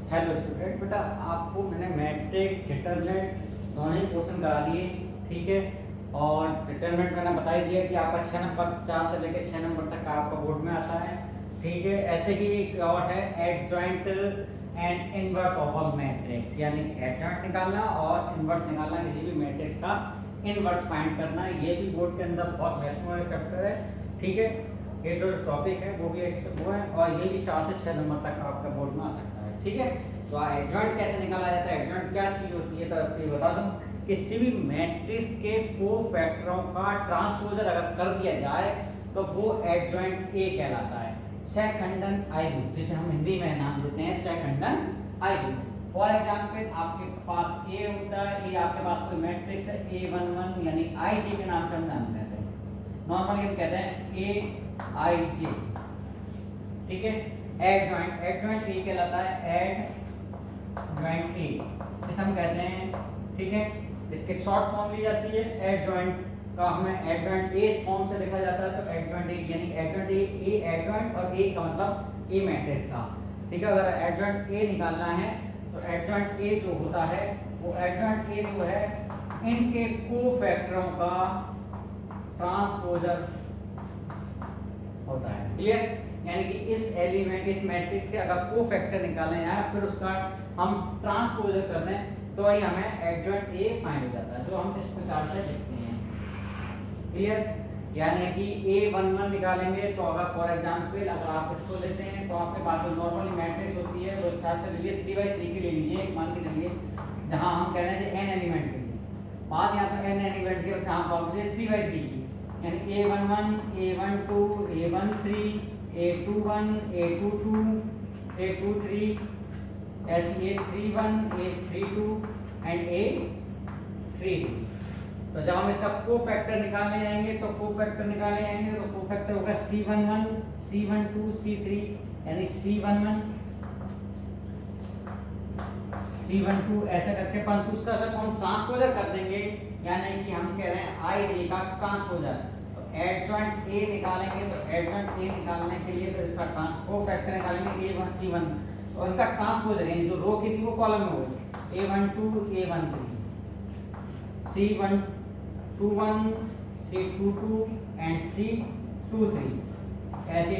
Hello student, बेटा आपको मैंने मैट्रिक डिटरमिनेंट दोनों ही क्वेश्चन करा दिए, ठीक है। और डिटरमिनेंट मैंने बता ही दिया कि आपका 6 नंबर 4 से लेकर 6 नंबर तक आपका बोर्ड में आता है, ठीक है। ऐसे ही एक और है adjoint and inverse of a matrix, यानी एडजॉइंट निकालना और इनवर्स निकालना, किसी भी मैट्रिक्स का इनवर्स फाइंड करना। ये भी बोर्ड के अंदर बहुत महत्वपूर्ण चैप्टर है, ठीक है। ये जो टॉपिक है वो भी एक वो है, और ये भी 4 से 6 नंबर तक आपका बोर्ड में आ सकता है, ठीक है। तो एडजॉइंट कैसे निकाला जाता है, एडजॉइंट क्या चीज होती है, तो आपको ये बता दूं, किसी भी मैट्रिक्स के कोफैक्टरों का ट्रांसपोजर अगर कर दिया जाए तो वो एडजॉइंट ए कहलाता है। सहखंडन आयुग, जिसे हम हिंदी में नाम देते हैं सहखंडन आयुग। फॉर एग्जाम्पल आपके पास ए होता है, ये आपके पास कोई मैट्रिक्स है A11, यानी आई के नाम से हम जानते हैं। नॉर्मली हम कहते हैं AIJ, ठीक है। एडजॉइंट ए कहलाता है, एडजॉइंट ए इसे हम कहते हैं, ठीक है। इसके शॉर्ट फॉर्म ली जाती है एडजॉइंट का, हमें एडजॉइंट ए फॉर्म से लिखा जाता है, तो एडजॉइंट ए यानी एडजॉइंट ए एडजॉइंट, और ए का मतलब ए मैट्रिक्स का, ठीक है। अगर एडजॉइंट ए निकालना है तो एडजॉइंट ए जो होता है वो एडजॉइंट ए जो है इनके कोफैक्टरों का ट्रांसपोजर होता है, क्लियर। यानी कि इस एलिमेंट इस मैट्रिक्स के अगर कोफैक्टर निकालने हैं फिर उसका हम ट्रांसपोजर कर दें तो ही हमें एडजॉइंट ए फाइंड हो जाता है, जो हम इस प्रकार से लिखते हैं, क्लियर। यानी कि A11 निकालेंगे तो अगर फॉर एग्जांपल अगर आप इसको लेते हैं तो आपके पास जो नॉर्मली मैट्रिक्स होती है वो इस टाइप से ले लीजिए, 3x3 की ले लीजिए, मान के चलिए जहां हम कह रहे हैं n एलिमेंट की बात, यहाँ तो n एलिमेंट की जहां बात है 3x3 की, यानी A11 A12 A13 A21 A22 A23 ऐसे A31 A32 एंड A32। तो जब हम इसका कोफैक्टर निकालने जाएंगे तो कोफैक्टर होगा C11 C12 C3, यानी C11 C12 ऐसे करके, परंतु उसका जब हम ट्रांसपोजर कर देंगे, यानी कि हम कह रहे हैं आई का ट्रांसपोजर, तो एडजॉइंट ए निकालेंगे, तो एडजॉइंट ए निकालने के लिए फिर इसका कोफैक्टर निकालेंगे A1 C1, तो इनका ट्रांसपोजर यानी जो रो की थी वो कॉलम में होगी, A12 A13 C121 C22 and C23, ऐसे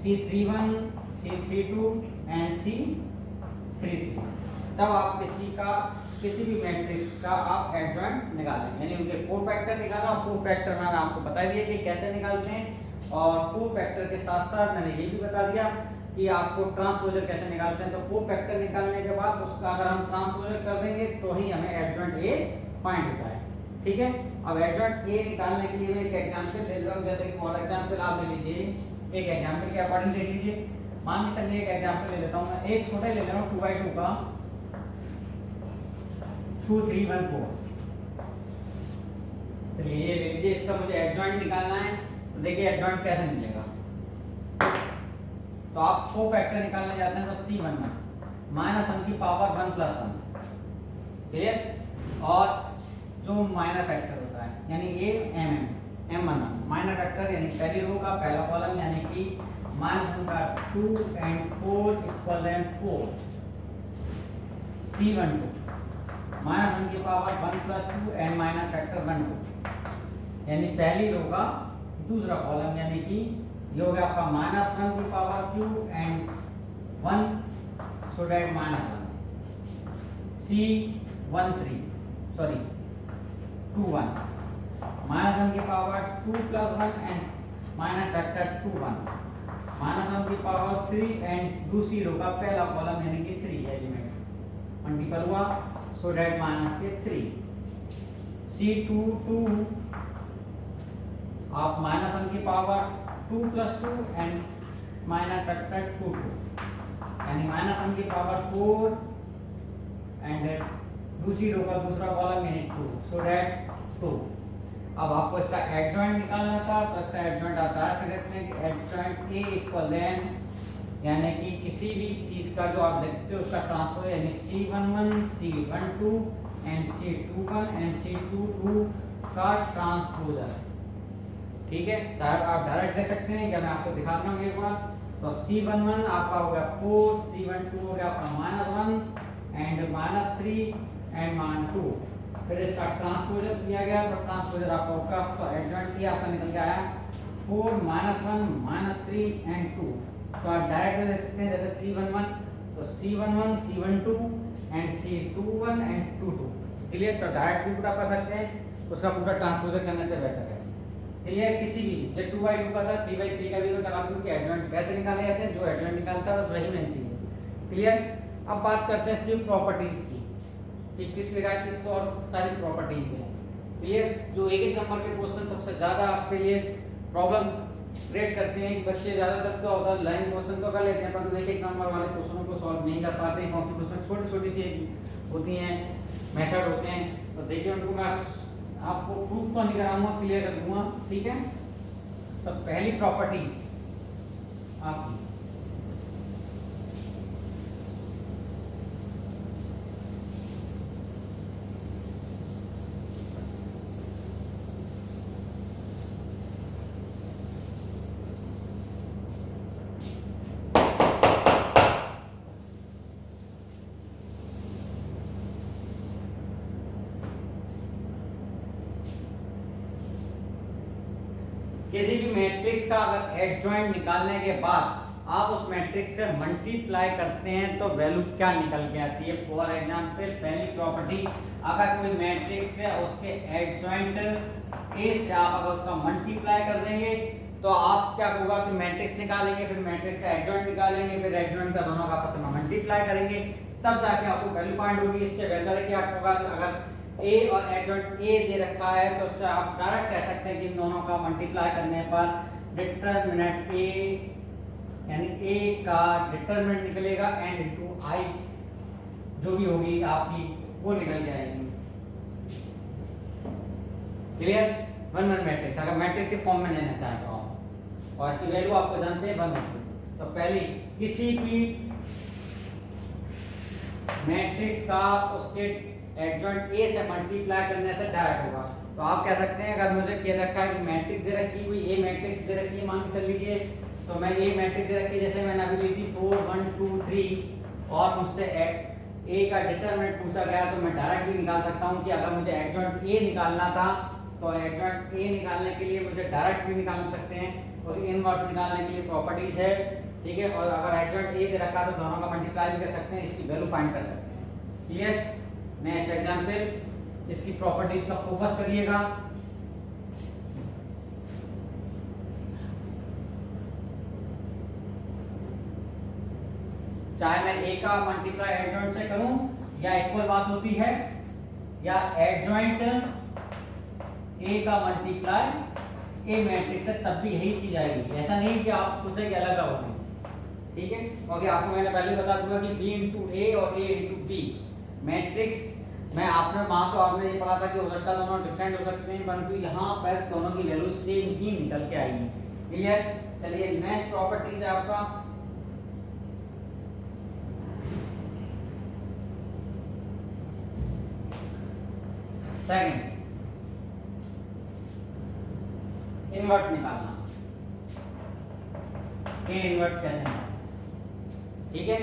C31 C32 एंड C33। तब आप किसी भी मैट्रिक्स का आप एडजॉइंट निकालेंगे, यानी उनके कोफैक्टर निकालना। और कोफैक्टर मैंने आपको बता दिया कि कैसे निकालते हैं, और कोफैक्टर के साथ साथ मैंने ये भी बता दिया कि आपको ट्रांसपोजर कैसे निकालते हैं। तो कोफैक्टर निकालने के बाद उसका अगर हम ट्रांसपोजर कर देंगे तो ही हमें एडजॉइंट ए फाइंड होता है, ठीक है। अब एडजॉइंट ए निकालने के लिए मैं एक एग्जांपल ले लूं, जैसे कि फॉर एग्जांपल आप ले लीजिए, एक एग्जांपल के अकॉर्डिंग देख लीजिए। मान लीजिए चलिए एक एग्जांपल ले लेता हूं मैं, एक छोटा ले ले रहा हूं 2/2 का 2 3 1 4। चलिए ये ले लीजिए, इसका मुझे एडजॉइंट निकालना है, तो देखिए एडजॉइंट कैसे निकलेगा। तो आप कोफैक्टर निकालने जाते हैं तो C11 माइनस m की पावर 1 + 1, क्लियर। और जो माइनर फैक्टर होता है यानी A m1 माइनर फैक्टर, यानी पहली रो का पहला कॉलम, यानी कि -1 का 2 एंड 4 = 4। C12 -1 की पावर 1 + 2 एंड माइनर फैक्टर 1 2, यानी पहली रो का दूसरा कॉलम, यानी कि ये हो गया आपका -1 की power q and 1, so that -1 C13 sorry 21 -1 की पावर 2 + 1 एंड माइनर फैक्टर 21 -1 की पावर 3 एंड दूसरी रो का पहला कॉलम, यानी कि 3 एलिमेंट मल्टीपल हुआ, सो दैट -3 C22 आप -1 की पावर 2 + 2 एंड माइनर फैक्टर 2 यानी -1 की पावर 4 एंड दूसरी रो का दूसरा कॉलम यानी 2, सो दैट 2। अब आपको इसका एडजॉइंट निकालना था, तो इसका एडजॉइंट आप डायरेक्ट देखते हैं कि एडजॉइंट ए इक्वल देन, यानी कि किसी भी चीज का जो आप लिखते हो उसका ट्रांसपोजर, यानी C11 C12 and C21 and C22 का ट्रांसपोजर, ठीक है। आप डायरेक्ट दे सकते हैं, या मैं आपको दिखाता हूँ एक बार। तो C11 आपका हो गया 4, C12 हो गया आपका -1 एंड -3 एंड -2। फिर इसका ट्रांसपोजर दिया गया, तो ट्रांसपोजर आपका होगा, तो एडजॉइंट ये आपका निकल के आया 4 -1 -3 एंड 2। तो आप डायरेक्ट दे सकते हैं जैसे C11, तो C11 C12 and C21 and 22। Clear? तो डायरेक्ट भी पूरा कर सकते हैं, उसका पूरा ट्रांसपोजर करने से बेटर है। क्लियर? किसी भी जो 2/2 का था 3/3 का भी मैं करा दूं कि एडजॉइंट कैसे निकाले जाते हैं, जो एडजॉइंट निकालता है बस वही मेन चीज है। क्लियर? अब बात करते हैं इसकी प्रॉपर्टीज की कि किस प्रकार की इसको और सारी प्रॉपर्टीज हैं। क्लियर? जो एक नंबर के क्वेश्चन सबसे ज्यादा आपके लिए प्रॉब्लम क्रिएट करते हैं कि बच्चे ज्यादातर तो होता है लाइन क्वेश्चन तो कर लेते हैं, पर एक नंबर वाले क्वेश्चनों को सॉल्व नहीं कर पाते हैं क्योंकि उसमें छोटी छोटी सी होती हैं, मेथड होते हैं। तो देखिए उनको मैं आपको प्रूफ तो नहीं कराऊंगा, क्लियर कर दूंगा। ठीक है? तो पहली प्रॉपर्टीज आपकी किसी भी मैट्रिक्स का अगर एडजॉइंट निकालने के बाद आप उस मैट्रिक्स से मल्टीप्लाई करते हैं तो वैल्यू क्या निकल के आती है। फॉर एग्जांपल पहली प्रॉपर्टी, अगर कोई मैट्रिक्स है उसके एडजॉइंट ए से आप अगर उसका मल्टीप्लाई कर देंगे तो आप क्या होगा कि मैट्रिक्स निकालेंगे, फिर मैट्रिक्स का एडजॉइंट निकालेंगे, फिर एडजॉइंट का दोनों का आपस में मल्टीप्लाई करेंगे, तब जाके आपको वैल्यू फाइंड होगी। इससे बेहतर है कि आपके पास अगर ए और एडजॉइंट ए दे रखा है तो उससे आप डायरेक्ट कह सकते हैं कि इन दोनों का मल्टीप्लाई करने पर डिटरमिनेंट ए यानी ए का डिटरमिनेंट निकलेगा एंड इनटू आई जो भी होगी आपकी वो निकल जाएगी। क्लियर? वन मैट्रिक्स अगर मैट्रिक्स के फॉर्म में लेना चाहते हो आप और इसकी वैल्यू आपको जानते हैं 1 तो पहली किसी भी मैट्रिक्स का उसके एडजॉइंट ए से मल्टीप्लाई करने से डायरेक्ट होगा। तो आप कह सकते हैं अगर मुझे कह रखा है कि मैट्रिक्स दे रखी हुई ए मैट्रिक्स दे रखी है, मान के चल लीजिए, तो मैं ए मैट्रिक्स दे रखी है जैसे मैंने अभी ली थी 4 1 2 3 और मुझसे ए का डिटरमिनेंट पूछा गया तो मैं डायरेक्ट भी निकाल सकता हूं कि अगर मुझे एडजॉइंट ए निकालना था तो एडजॉइंट ए निकालने के लिए मुझे डायरेक्ट भी निकाल सकते हैं और इनवर्स निकालने के लिए प्रॉपर्टीज है। ठीक है? और अगर एडजॉइंट ए दे रखा तो दोनों का मल्टीप्लाई भी कर सकते हैं, इसकी वैल्यू फाइंड कर सकते हैं। क्लियर? नेक्स्ट एग्जांपल, इसकी प्रॉपर्टीज का फोकस करिएगा। चाहे मैं ए का मल्टीप्लाई एडजॉइंट से करूं या इक्वल बात होती है, या एडजॉइंट ए का मल्टीप्लाई ए मैट्रिक्स से तब भी यही चीज आएगी। ऐसा नहीं कि आप सोचे कि अलग अलग होगी। ठीक है? क्योंकि आपको मैंने पहले बता दूंगा कि b इंटू ए और a इंटू बी मैट्रिक्स में आपने वहां तो आपने ये पढ़ा था कि हो सकता है दोनों डिफरेंट हो सकते हैं, परंतु यहाँ पर दोनों की वैल्यू सेम ही निकल के आएगी। क्लियर? चलिए नेक्स्ट प्रॉपर्टीज है आपका सेकंड, इनवर्स निकालना। ए इनवर्स कैसे निकालना? ठीक है?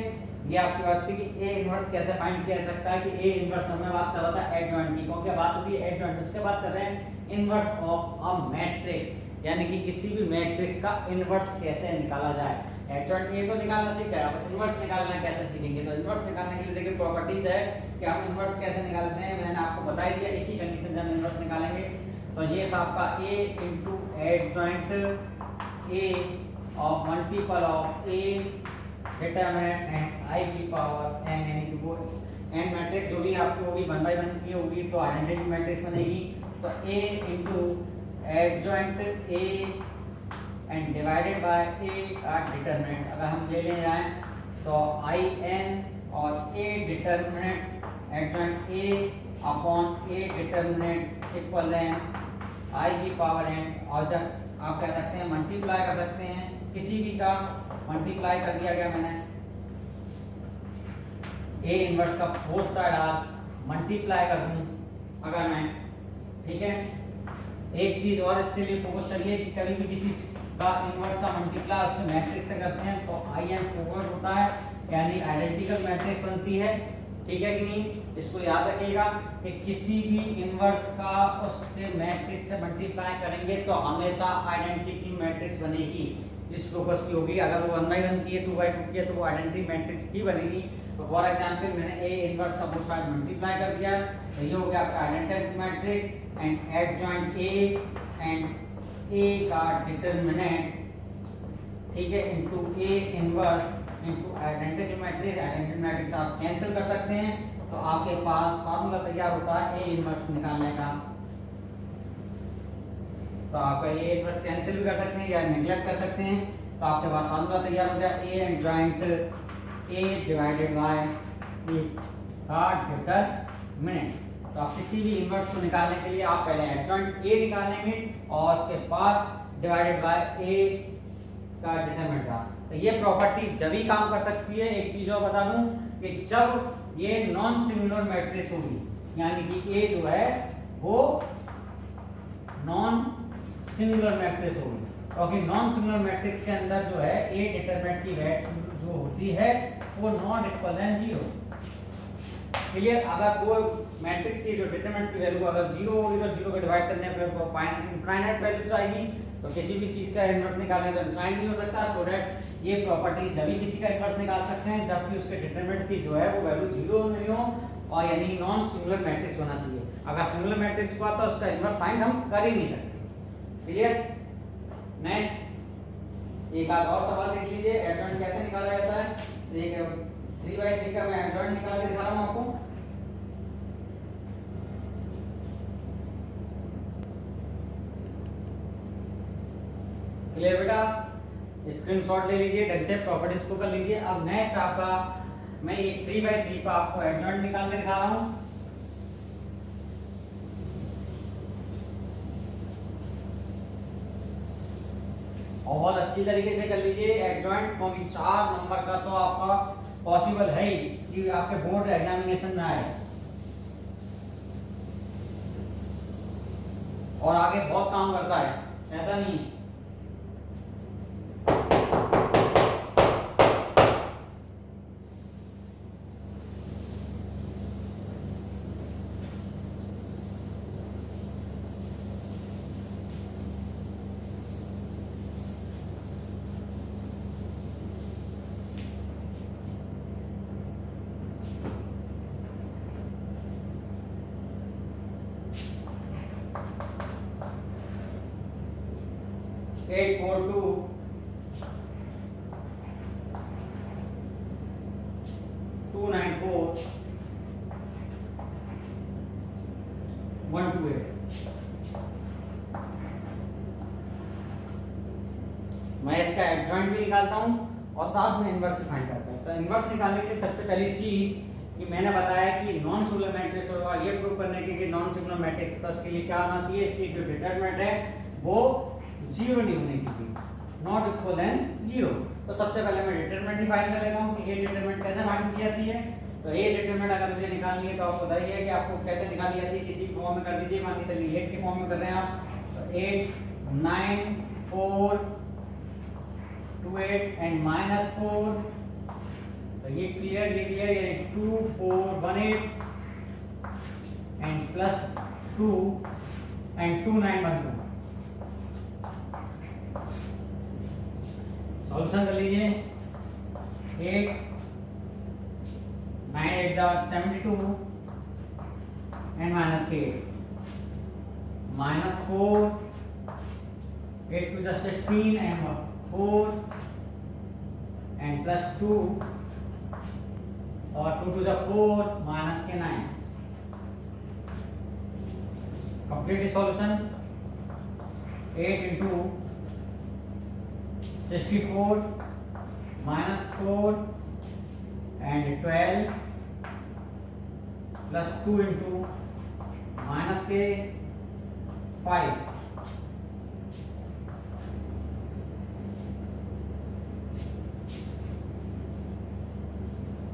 ये आपकी बात थी कि ए इनवर्स कैसे फाइंड किया जा सकता है कि ए इनवर्स हमने बात कर रहा था एडजॉइंट की, क्योंकि बात होती है एडजॉइंट, उसके बात कर रहे हैं इनवर्स ऑफ अ मैट्रिक्स, यानी कि किसी भी मैट्रिक्स का इनवर्स कैसे निकाला जाए। एडजॉइंट ए तो निकालना सीख गए, अब इनवर्स निकालना कैसे सीखेंगे। तो इनवर्स निकालने के लिए देखिए प्रॉपर्टीज है कि आप इनवर्स कैसे निकालते हैं, मैंने आपको बता दिया। इसी कंडीशन से हम इनवर्स निकालेंगे। तो ये था आपका a into adjoint a of multiple of a determinant and i की पावर n, यानी कि वो n मैट्रिक्स जो भी आपकी होगी 1/1 की होगी तो आइडेंटिटी मैट्रिक्स बनेगी। तो a into adjoint a and divided bye a का डिटरमिनेंट अगर हम ले ले जाएं तो i n और a determinant adjoint a upon a determinant equal है i की पावर n। और जब आप कह सकते हैं मल्टीप्लाई कर सकते हैं किसी भी का, मल्टीप्लाई कर दिया गया मैंने a इनवर्स का बोथ साइड आप मल्टीप्लाई कर दूं अगर मैं। ठीक है? एक चीज और इसके लिए फोकस करिए कि कभी भी किसी का इनवर्स का मल्टीप्लाई उसके मैट्रिक्स से करते हैं तो आई एम फॉरवर्ड होता है, यानी आइडेंटिकल मैट्रिक्स बनती है। ठीक है कि नहीं? इसको याद रखिएगा कि किसी भी इनवर्स का उसके मैट्रिक्स से मल्टीप्लाई करेंगे तो हमेशा आइडेंटिटी मैट्रिक्स बनेगी जिस लोकस की होगी। अगर वो 1/1 की है 2/2 की है तो वो आइडेंटिटी मैट्रिक्स की बनेगी। तो फॉर एग्जांपल मैंने ए इनवर्स का बोथ साइड मल्टीप्लाई कर दिया तो ये हो गया आपका identity matrix and adjoint A and A का डिटरमिनेंट, ठीक है, into A inverse into identity matrix. Identity matrix आप कैंसिल कर सकते हैं तो आपके पास फार्मूला तैयार होता है ए इनवर्स निकालने का। तो आप ए इनवर्स कैंसिल भी कर सकते हैं या नेगलेक्ट कर सकते हैं तो आपके पास फार्मूला तैयार हो गया A adjoint A divided by A का डिटरमिनेंट। तो आप किसी भी इनवर्स को निकालने के लिए आप पहले एडजॉइंट ए निकालेंगे और उसके बाद डिवाइडेड बाय ए का डिटरमिनेंट का। तो ये प्रॉपर्टी जब ही काम कर सकती है, एक चीज और बता दूं कि जब ये नॉन सिंगुलर मैट्रिक्स होगी, यानी कि ए जो है वो नॉन सिंगुलर मैट्रिक्स होगी, क्योंकि नॉन सिंगुलर मैट्रिक्स के अंदर जो है ए डिटरमिनेंट की वैल्यू जो होती है वो नॉट इक्वल देन 0। क्लियर? अगर वो मैट्रिक्स की जो डिटरमिनेंट की वैल्यू अगर 0 होगी तो 0 को डिवाइड करने पे इनफाइनाइट वैल्यू आएगी। तो किसी भी चीज का इनवर्स निकालना तो इनफाइनाइट नहीं हो सकता। सो दैट ये प्रॉपर्टी जब भी किसी का इनवर्स निकाल सकते हैं जबकि उसके डिटरमिनेंट की जो है वो वैल्यू 0 नहीं हो और यानी नॉन सिंगुलर मैट्रिक्स होना चाहिए। अगर सिंगुलर मैट्रिक्स हुआ तो उसका इनवर्स फाइंड हम कर ही नहीं सकते। क्लियर? नेक्स्ट एक आध और सवाल देख लीजिए, एडजॉइंट कैसे निकाला जाता है। तो एक 3/3 का मैं एडजॉइंट निकाल के दिखा रहा हूं आपको। क्लियर बेटा? स्क्रीनशॉट ले लीजिए, ढंग से प्रॉपर्टीज को कर लीजिए। अब नेक्स्ट आपका मैं एक 3/3 का आपको एडजॉइंट निकाल के दिखा रहा हूं। और बहुत अच्छी तरीके से कर लीजिए एडजॉइंट, क्योंकि 4 नंबर का तो आपका पॉसिबल है ही कि आपके बोर्ड एग्जामिनेशन में आए और आगे बहुत काम करता है, ऐसा नहीं। एट 4 2 2 9 4 1 2 8। मैं इसका एडजॉइंट भी निकालता हूं और साथ में इनवर्स भी फाइंड करता हूं। तो इनवर्स निकालने के लिए सबसे पहली चीज कि मैंने बताया कि नॉन सिंगुलर मैट्रिक्स होगा, ये प्रूव करने के लिए नॉन सिंगुलर मैट्रिक्स का इसके लिए क्या होना चाहिए, इसकी जो डिटरमिनेंट है वो 0 नहीं होनी चाहिए, नॉट इक्वल देन 0। तो सबसे पहले मैं डिटरमिनेंट ही फाइंड कर लेता हूं कि ए डिटरमिनेंट कैसे फाइंड की जाती है। तो ए डिटरमिनेंट अगर मुझे निकालनी है तो आपको बताइए कि आपको कैसे निकाली जाती है, किसी फॉर्म में कर दीजिए। मान के चलिए 8 के फॉर्म में कर रहे हैं आप, तो 8 9 4 2 8 एंड -4। तो ये क्लियर, ये 2 4 1 8 एंड +2 एंड 2 9 1 2। सॉल्यूशन कर लीजिए। 8 9 8 72 एंड -8 -4 8 2 16 एंड 4 एंड +2 और 2 2 4 -9। Complete solution. 8 into 64 -4 and 12 plus 2 into -5।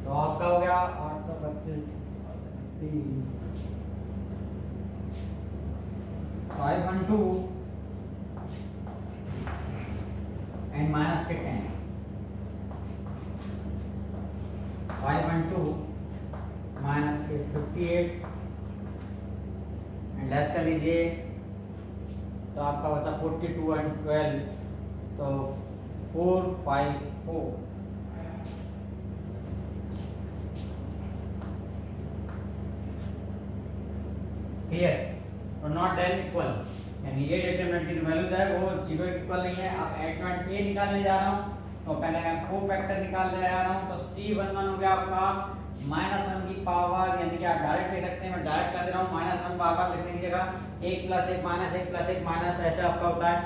तो आपका हो गया 8 तो 32 5 1 2 एंड माइनस के 10, 512 माइनस के 58 एंड लेस कर लीजिए तो आपका बचा 42 एंड 12, तो 454। क्लियर? और नॉट देन इक्वल, यानी ये डिटरमिनेंट की जो वैल्यूज है वो 0 के इक्वल नहीं है। अब एडजॉइंट ए निकालने जा रहा हूँ, तो पहले मैं कोफैक्टर निकालने जा रहा हूँ। तो C11 हो गया आपका -1 की पावर, यानी कि आप डायरेक्ट ले सकते हैं, मैं डायरेक्ट कर दे रहा हूँ। -1 पावर लिखने की जगह 1 + 1 - 1 + 1 माइनस, ऐसे आपका होता है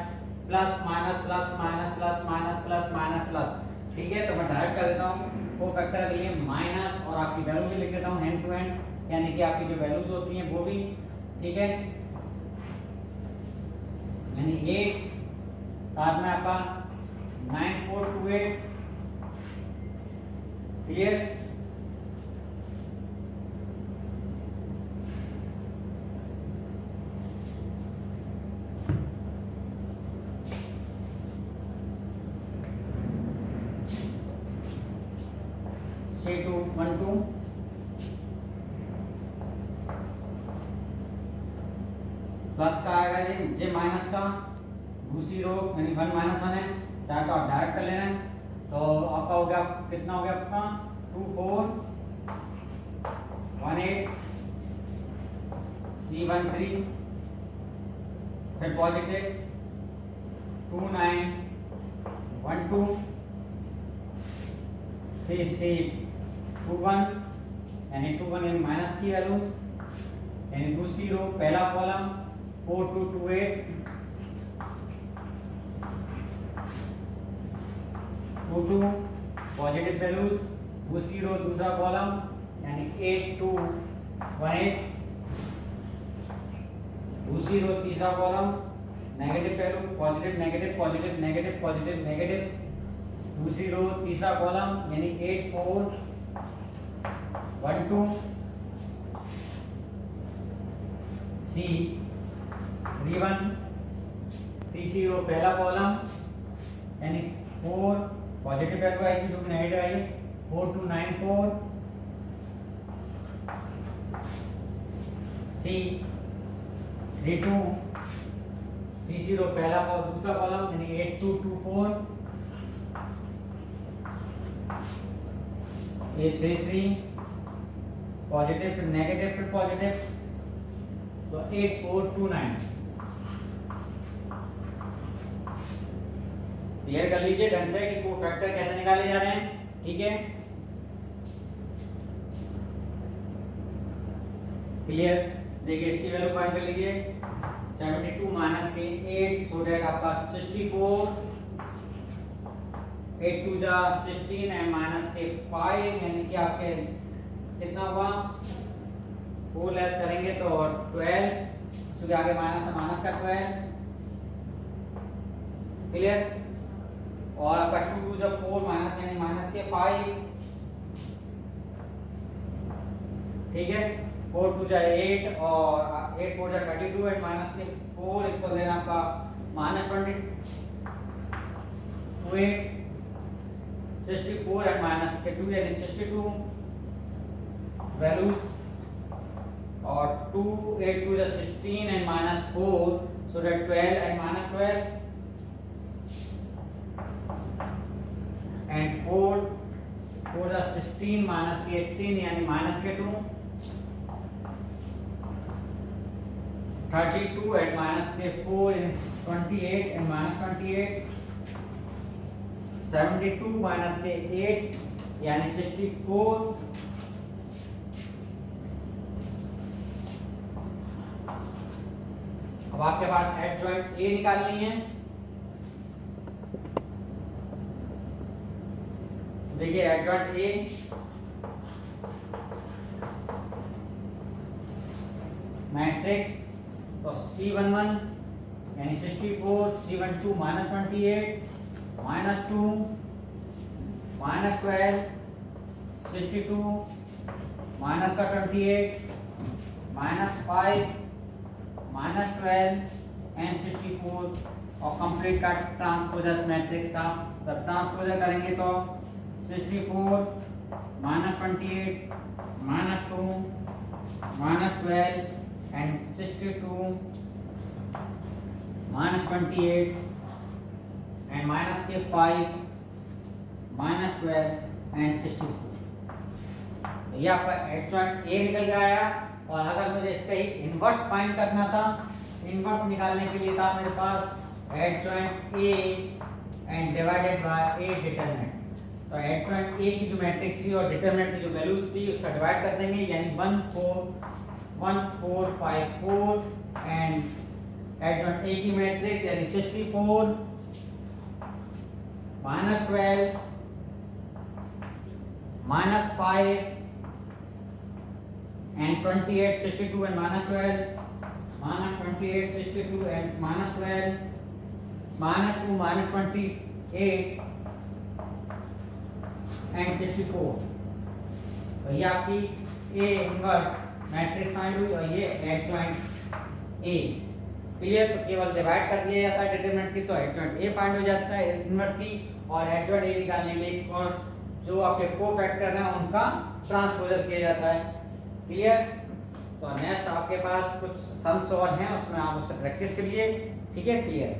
plus minus plus minus plus minus plus minus plus. ठीक है, तो मैं डायरेक्ट कर देता हूँ कोफैक्टर के लिए माइनस, और आपकी वैल्यू भी लिख देता हूँ हैंड टू हैंड, यानी कि आपकी जो वैल्यूज होती हैं वो भी। ठीक है, यानी 8 साथ में आपका 9428। क्लियर? C212 प्लस का आएगा ये माइनस का, दूसरी रो यानी 1 - 1 है, चाहे तो आप डायरेक्ट कर लेना है। तो आपका हो गया, कितना हो गया आपका 2418 C13, फिर पॉजिटिव 2912, फिर C21 यानी 21 यानी माइनस की वैल्यूज, यानी दूसरी रो पहला कॉलम 4228 22 पॉजिटिव वैल्यूज, दूसरी रो दूसरा कॉलम यानी 8218, दूसरी रो तीसरा column negative value, positive negative positive negative positive negative, दूसरी रो तीसरा कॉलम यानी 8412, C31 तीसरी रो पहला कॉलम यानी 4 पॉजिटिव वैल्यू आएगी जो कि नेगेटिव आई 4294, C32 तीसरी रो पहला और दूसरा कॉलम यानी 8224, A33 पॉजिटिव फिर नेगेटिव फिर पॉजिटिव, तो 8429। क्लियर कर लीजिए ढंग से कि कोफैक्टर कैसे निकाले जा रहे हैं। ठीक है, क्लियर? देखिए इसकी वैल्यू फाइंड कर लीजिए, 72 माइनस के 8, सो दैट आपका 64, 8 2 जा 16 एंड माइनस के 5, यानी कि आपके कितना हुआ, 4 लेस करेंगे तो 12, क्योंकि आगे माइनस है, माइनस का 12। क्लियर? और आपका 2 2 जब 4 माइनस यानी माइनस के 5। ठीक है, 4 2 जा 8 और 8 4 जा 32 एंड माइनस के 4 इक्वल देना आपका -20 28 64 एंड माइनस के 2 यानी 62 वैल्यूज, और 2 8 2 जा 16 and -4, so that 12 and -12 and 4 4 जा 16 माइनस के 18 यानी माइनस के 2, 32 and minus के 4 28 and -28, 72 माइनस के 8 यानी 64, अब आपके पास एडजॉइंट ए निकालनी है। देखिए एडजॉइंट ए मैट्रिक्स, तो C11 यानी 64, C12 -28 -2 -12 62 माइनस का 28 -5 -12 एंड 64 और कंप्लीट का ट्रांसपोजर मैट्रिक्स का, जब ट्रांसपोजर करेंगे तो 64 -28 -2 -12 एंड 62 -28 एंड -5 -12 एंड 64। ये आपका एडजॉइंट ए निकल के आया। और अगर मुझे इसका ही इनवर्स फाइंड करना था, इनवर्स निकालने के लिए था मेरे पास adjoint A and divided by A determinant. तो एडजॉइंट ए की जो मैट्रिक्स थी और डिटरमिनेंट की जो वैल्यूज थी उसका डिवाइड कर देंगे, यानी 1 4 1 4 5 4 एंड एडजॉइंट ए की मैट्रिक्स यानी 64 -12 -5 and 28 62 and -12 -28 62 and -12 -2 -28 and 64। तो ये आपकी ए इनवर्स मैट्रिक्स फाइंड हुई और ये एडजॉइंट ए। क्लियर? तो केवल डिवाइड कर दिया जाता है डिटरमिनेंट की, तो एडजॉइंट ए फाइंड हो जाता है इनवर्स की, और एडजॉइंट ए निकालने के लिए और जो आपके कोफैक्टर हैं उनका ट्रांसपोजर किया जाता है। क्लियर? तो नेक्स्ट आपके पास कुछ सम्स और हैं, उसमें आप उससे प्रैक्टिस करिए। ठीक है? क्लियर?